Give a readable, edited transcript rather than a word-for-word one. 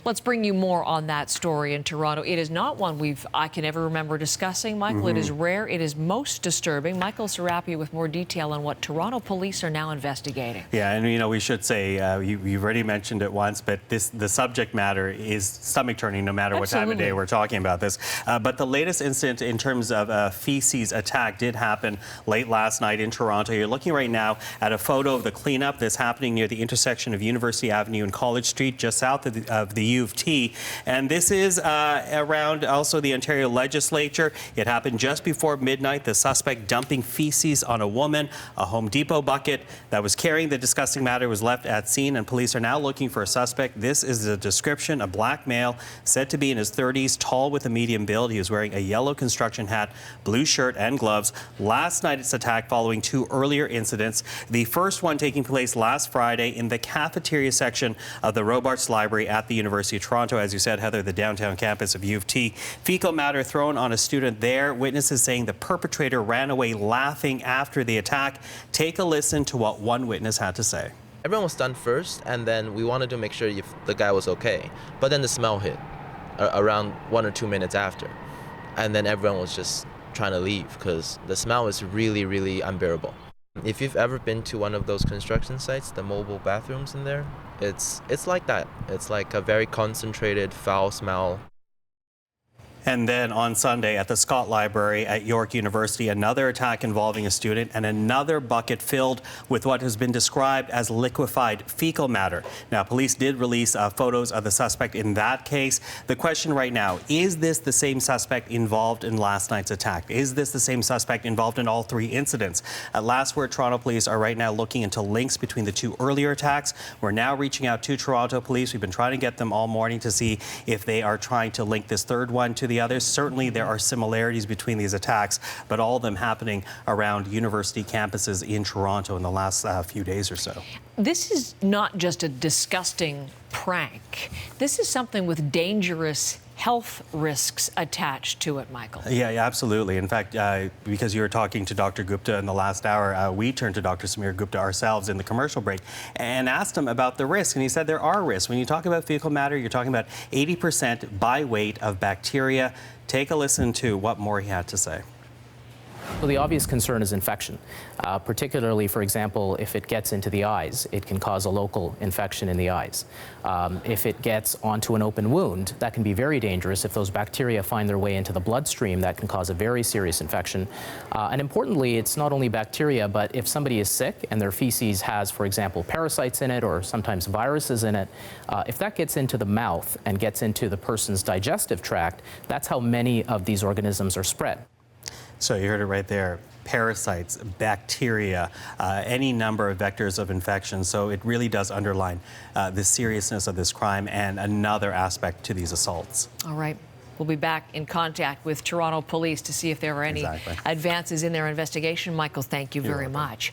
Let's bring you more on that story in Toronto. It is not one I can ever remember discussing, Michael. It is rare. It is most disturbing. Michael Serapia with more detail on what Toronto police are now investigating. Yeah, and we should say, you've already mentioned it once, but the subject matter is stomach-turning no matter what time of day we're talking about this. But the latest incident in terms of a feces attack did happen late last night in Toronto. You're looking right now at a photo of the cleanup that's happening near the intersection of University Avenue and College Street, just south of the U of T. And this is around also the Ontario Legislature. It happened just before midnight. The suspect dumping feces on a woman. A Home Depot bucket that was carrying the disgusting matter was left at scene, and police are now looking for a suspect. This is the description: a black male, said to be in his 30s, tall with a medium build. He was wearing a yellow construction hat, blue shirt and gloves. Last night, it's attacked following two earlier incidents. The first one taking place last Friday in the cafeteria section of the Robarts Library at the University of Toronto. As you said, Heather, the downtown campus of U of T. Fecal matter thrown on a student there. Witnesses saying the perpetrator ran away laughing after the attack. Take a listen to what one witness had to say. Everyone was stunned first, and then we wanted to make sure if the guy was okay. But then the smell hit around 1 or 2 minutes after. And then everyone was just trying to leave because the smell is really, really unbearable. If you've ever been to one of those construction sites, the mobile bathrooms in there, it's like that. It's like a very concentrated foul smell. And then on Sunday at the Scott Library at York University, another attack involving a student and another bucket filled with what has been described as liquefied fecal matter. Now, police did release photos of the suspect in that case. The question right now, is this the same suspect involved in last night's attack? Is this the same suspect involved in all three incidents? At last word, Toronto police are right now looking into links between the two earlier attacks. We're now reaching out to Toronto police. We've been trying to get them all morning to see if they are trying to link this third one to the others. Certainly there are similarities between these attacks, but all of them happening around university campuses in Toronto in the last few days or so. This is not just a disgusting prank. This is something with dangerous health risks attached to it, Michael. Yeah, absolutely. In fact, because you were talking to Dr. Gupta in the last hour, we turned to Dr. Samir Gupta ourselves in the commercial break and asked him about the risk. And he said there are risks. When you talk about fecal matter, you're talking about 80% by weight of bacteria. Take a listen to what more he had to say. Well, the obvious concern is infection, particularly, for example, if it gets into the eyes, it can cause a local infection in the eyes. If it gets onto an open wound, that can be very dangerous. If those bacteria find their way into the bloodstream, that can cause a very serious infection. And importantly, it's not only bacteria, but if somebody is sick and their feces has, for example, parasites in it or sometimes viruses in it, if that gets into the mouth and gets into the person's digestive tract, that's how many of these organisms are spread. So you heard it right there. Parasites, bacteria, any number of vectors of infection. So it really does underline the seriousness of this crime and another aspect to these assaults. All right. We'll be back in contact with Toronto police to see if there are any advances in their investigation. Michael, thank you very much.